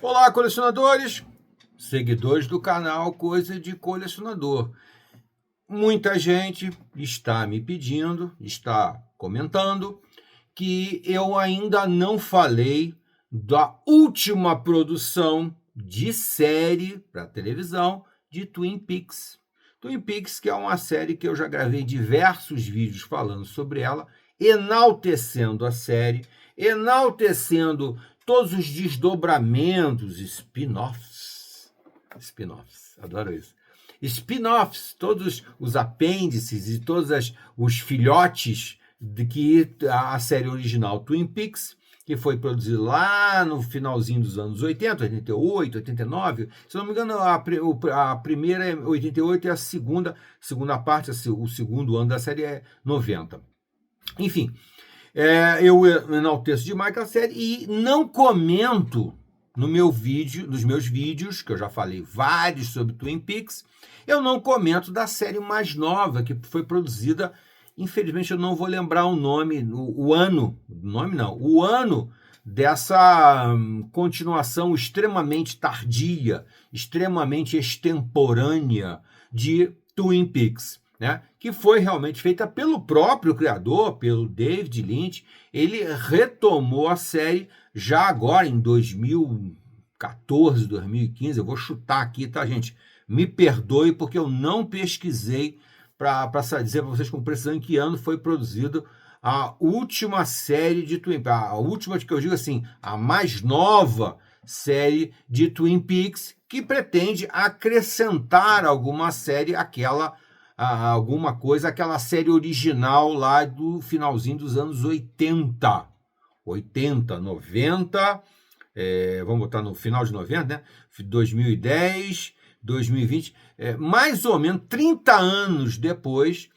Olá, colecionadores, seguidores do canal Coisa de Colecionador. Muita gente está me pedindo, está comentando, que eu ainda não falei da última produção de série para televisão de Twin Peaks. Twin Peaks, que é uma série que eu já gravei diversos vídeos falando sobre ela, enaltecendo a série, enaltecendo todos os desdobramentos, spin-offs, adoro isso. Spin-offs, todos os apêndices e todos os filhotes de que a série original Twin Peaks, que foi produzida lá no finalzinho dos anos 80, 88, 89, se não me engano, a primeira é 88 e a segunda parte, o segundo ano da série é 90. Enfim, eu enalteço demais aquela série e não comento nos meus vídeos, que eu já falei vários sobre Twin Peaks, eu não comento da série mais nova, que foi produzida, infelizmente eu não vou lembrar o nome, o ano dessa continuação extremamente tardia, extremamente extemporânea de Twin Peaks. Né, que foi realmente feita pelo próprio criador, pelo David Lynch. Ele retomou a série já agora em 2014, 2015. Eu vou chutar aqui, tá, gente? Me perdoe porque eu não pesquisei para dizer para vocês com precisão em que ano foi produzido a última série de Twin Peaks. A última, que eu digo assim, a mais nova série de Twin Peaks, que pretende acrescentar alguma série àquela aquela série original lá do finalzinho dos anos 80, 90, vamos botar no final de 90, né? 2010, 2020, mais ou menos 30 anos depois,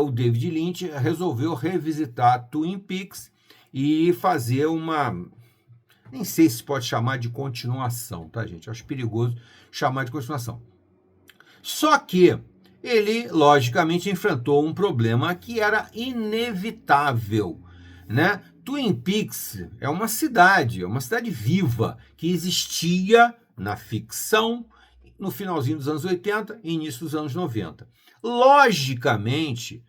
o David Lynch resolveu revisitar Twin Peaks e fazer nem sei se pode chamar de continuação, tá, gente? Acho perigoso chamar de continuação. Só que ele, logicamente, enfrentou um problema que era inevitável, né? Twin Peaks é uma cidade viva, que existia na ficção no finalzinho dos anos 80 e início dos anos 90. Logicamente,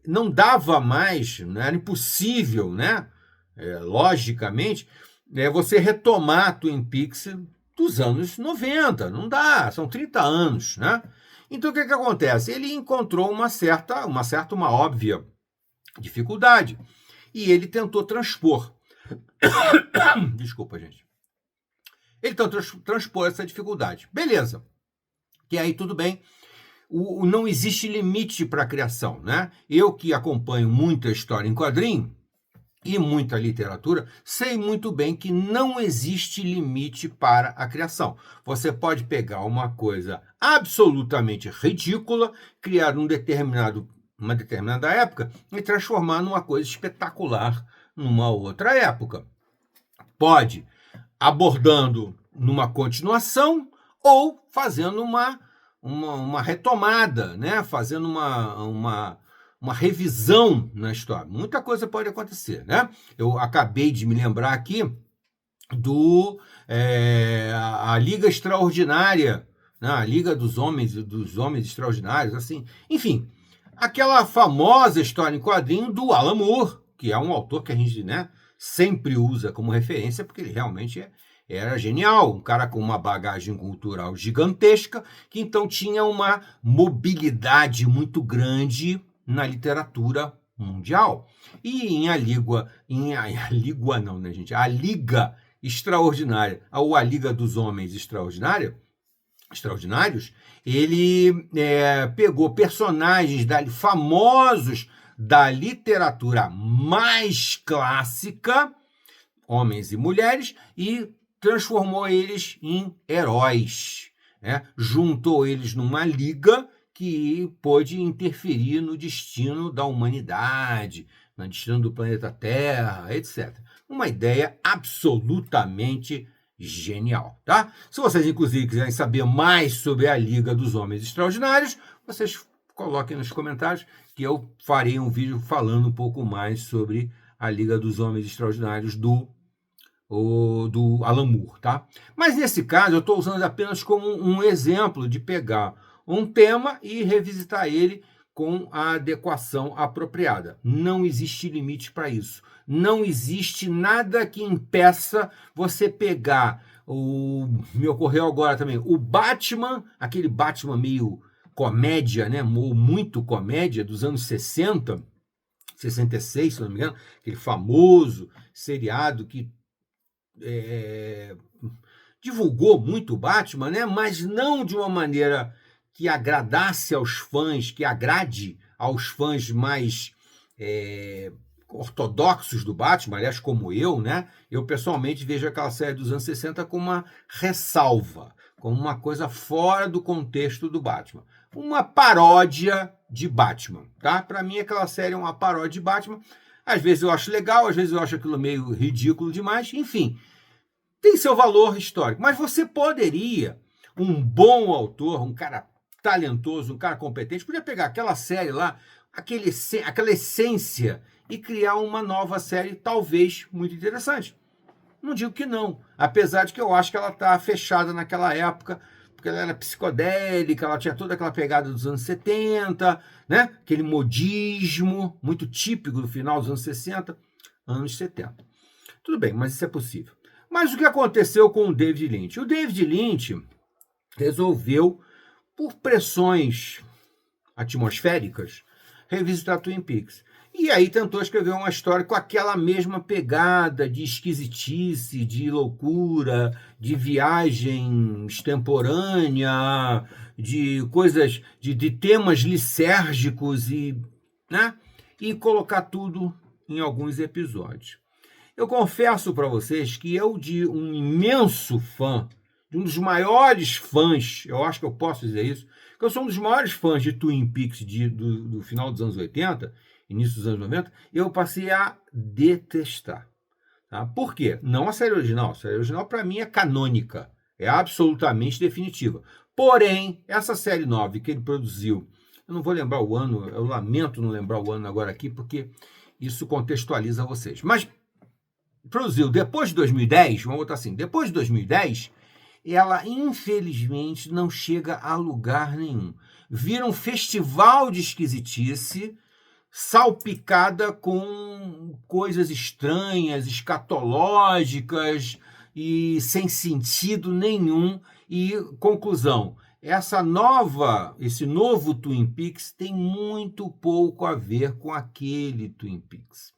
não dava mais, não era impossível, né? Logicamente, você retomar Twin Peaks dos anos 90, não dá, são 30 anos, né? Então, o que acontece? Ele encontrou uma óbvia dificuldade e ele tentou transpor. Desculpa, gente. Ele tentou transpor essa dificuldade. Beleza. E aí, tudo bem. Não existe limite para a criação, né? Eu que acompanho muita história em quadrinho e muita literatura, sei muito bem que não existe limite para a criação. Você pode pegar uma coisa absolutamente ridícula, criar uma determinada época e transformar numa coisa espetacular numa outra época. Pode abordando numa continuação ou fazendo uma retomada, né? Fazendo uma revisão na história. Muita coisa pode acontecer, né? Eu acabei de me lembrar aqui a Liga Extraordinária, né? A Liga dos Homens Extraordinários, assim. Enfim, aquela famosa história em quadrinho do Alan Moore, que é um autor que a gente, né, sempre usa como referência, porque ele realmente era genial, um cara com uma bagagem cultural gigantesca, que então tinha uma mobilidade muito grande na literatura mundial. E A Liga Extraordinária, ou A Liga dos Homens Extraordinários, ele pegou personagens famosos da literatura mais clássica, homens e mulheres, e transformou eles em heróis, né? Juntou eles numa liga que pôde interferir no destino da humanidade, no destino do planeta Terra, etc. Uma ideia absolutamente genial, tá? Se vocês, inclusive, quiserem saber mais sobre a Liga dos Homens Extraordinários, vocês coloquem nos comentários que eu farei um vídeo falando um pouco mais sobre a Liga dos Homens Extraordinários do do Alan Moore, tá? Mas nesse caso eu estou usando apenas como um exemplo de pegar um tema e revisitar ele com a adequação apropriada. Não existe limite para isso. Não existe nada que impeça você pegar me ocorreu agora também, o Batman, aquele Batman meio comédia, né? Muito comédia dos anos 60, 66, se não me engano, aquele famoso seriado que divulgou muito o Batman, né? Mas não de uma maneira que agradasse aos fãs, que agrade aos fãs mais ortodoxos do Batman, aliás, como eu, né? Eu pessoalmente vejo aquela série dos anos 60 como uma ressalva, como uma coisa fora do contexto do Batman. Uma paródia de Batman, tá? Para mim, aquela série é uma paródia de Batman. Às vezes eu acho legal, às vezes eu acho aquilo meio ridículo demais, enfim. Tem seu valor histórico, mas você poderia, um bom autor, um cara talentoso, um cara competente, podia pegar aquela série lá, aquela essência e criar uma nova série, talvez muito interessante. Não digo que não, apesar de que eu acho que ela está fechada naquela época, porque ela era psicodélica, ela tinha toda aquela pegada dos anos 70, né? Aquele modismo muito típico do final dos anos 60, anos 70. Tudo bem, mas isso é possível. Mas o que aconteceu com o David Lynch? O David Lynch resolveu, por pressões atmosféricas, revisitar Twin Peaks. E aí tentou escrever uma história com aquela mesma pegada de esquisitice, de loucura, de viagem extemporânea, de coisas, de temas lisérgicos né? E colocar tudo em alguns episódios. Eu confesso para vocês que eu, de um imenso fã, de um dos maiores fãs, eu acho que eu posso dizer isso, que eu sou um dos maiores fãs de Twin Peaks do final dos anos 80, início dos anos 90, eu passei a detestar. Tá? Por quê? Não a série original. A série original, para mim, é canônica, é absolutamente definitiva. Porém, essa série nova que ele produziu, eu não vou lembrar o ano, eu lamento não lembrar o ano agora aqui, porque isso contextualiza vocês. Mas produziu depois de 2010, vamos botar assim, depois de 2010, ela infelizmente não chega a lugar nenhum. Vira um festival de esquisitice, salpicada com coisas estranhas, escatológicas e sem sentido nenhum. E conclusão, esse novo Twin Peaks tem muito pouco a ver com aquele Twin Peaks.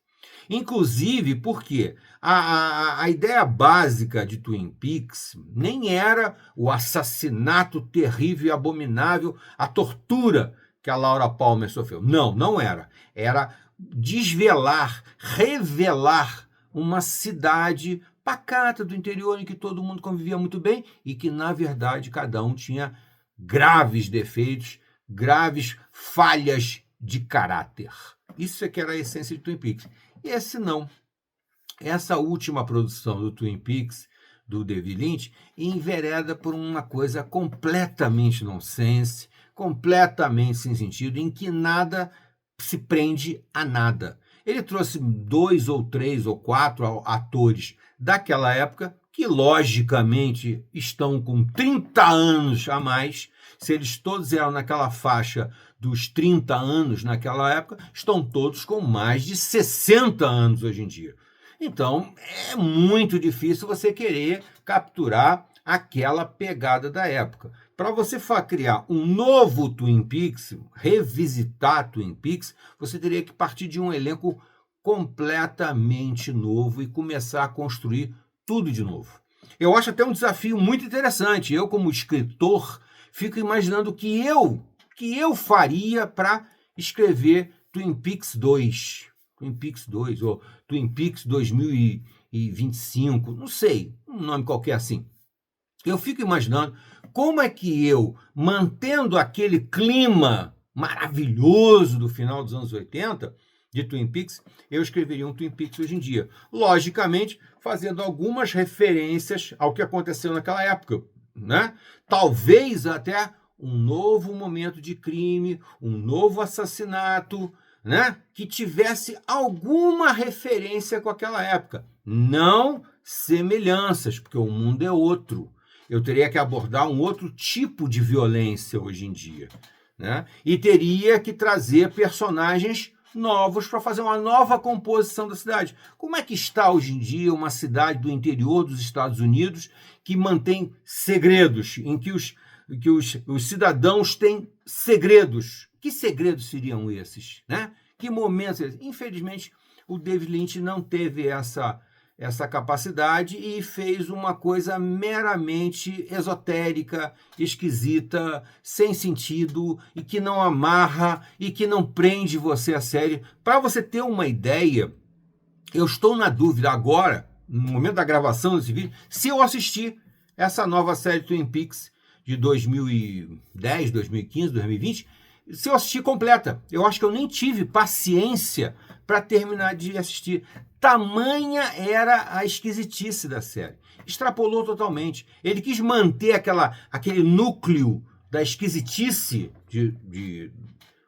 Inclusive porque a ideia básica de Twin Peaks nem era o assassinato terrível e abominável, a tortura que a Laura Palmer sofreu. Não, não era. Era desvelar, revelar uma cidade pacata do interior em que todo mundo convivia muito bem e que, na verdade, cada um tinha graves defeitos, graves falhas de caráter. Isso é que era a essência de Twin Peaks. Esse não. Essa última produção do Twin Peaks, do David Lynch, envereda por uma coisa completamente nonsense, completamente sem sentido, em que nada se prende a nada. Ele trouxe 2 ou 3 ou 4 atores daquela época, que logicamente estão com 30 anos a mais. Se eles todos eram naquela faixa dos 30 anos naquela época, estão todos com mais de 60 anos hoje em dia. Então, é muito difícil você querer capturar aquela pegada da época. Para você criar um novo Twin Peaks, revisitar Twin Peaks, você teria que partir de um elenco completamente novo e começar a construir tudo de novo. Eu acho até um desafio muito interessante. Eu, como escritor, fico imaginando o que eu faria para escrever Twin Peaks 2. Twin Peaks 2 ou Twin Peaks 2025, não sei, um nome qualquer assim. Eu fico imaginando como é que eu, mantendo aquele clima maravilhoso do final dos anos 80, de Twin Peaks, eu escreveria um Twin Peaks hoje em dia. Logicamente, fazendo algumas referências ao que aconteceu naquela época, né? Talvez até um novo momento de crime, um novo assassinato, né? Que tivesse alguma referência com aquela época. Não semelhanças, porque o mundo é outro. Eu teria que abordar um outro tipo de violência hoje em dia, né? E teria que trazer personagens novos para fazer uma nova composição da cidade. Como é que está hoje em dia uma cidade do interior dos Estados Unidos que mantém segredos, em que os cidadãos têm segredos? Que segredos seriam esses, né? Que momentos? Infelizmente, o David Lynch não teve essa capacidade e fez uma coisa meramente esotérica, esquisita, sem sentido e que não amarra e que não prende você a sério. Para você ter uma ideia, eu estou na dúvida agora, no momento da gravação desse vídeo, se eu assistir essa nova série Twin Peaks de 2010, 2015, 2020, se eu assistir completa. Eu acho que eu nem tive paciência para terminar de assistir. Tamanha era a esquisitice da série. Extrapolou totalmente. Ele quis manter aquele núcleo da esquisitice de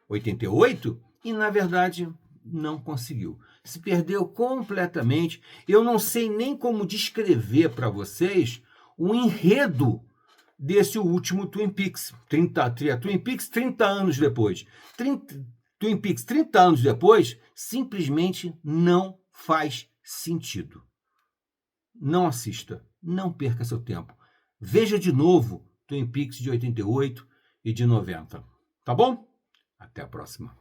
88 e, na verdade, não conseguiu. Se perdeu completamente. Eu não sei nem como descrever para vocês o enredo desse último Twin Peaks. Twin Peaks 30 anos depois. Twin Peaks 30 anos depois simplesmente não faz sentido. Não assista, não perca seu tempo. Veja de novo Twin Peaks de 88 e de 90. Tá bom? Até a próxima.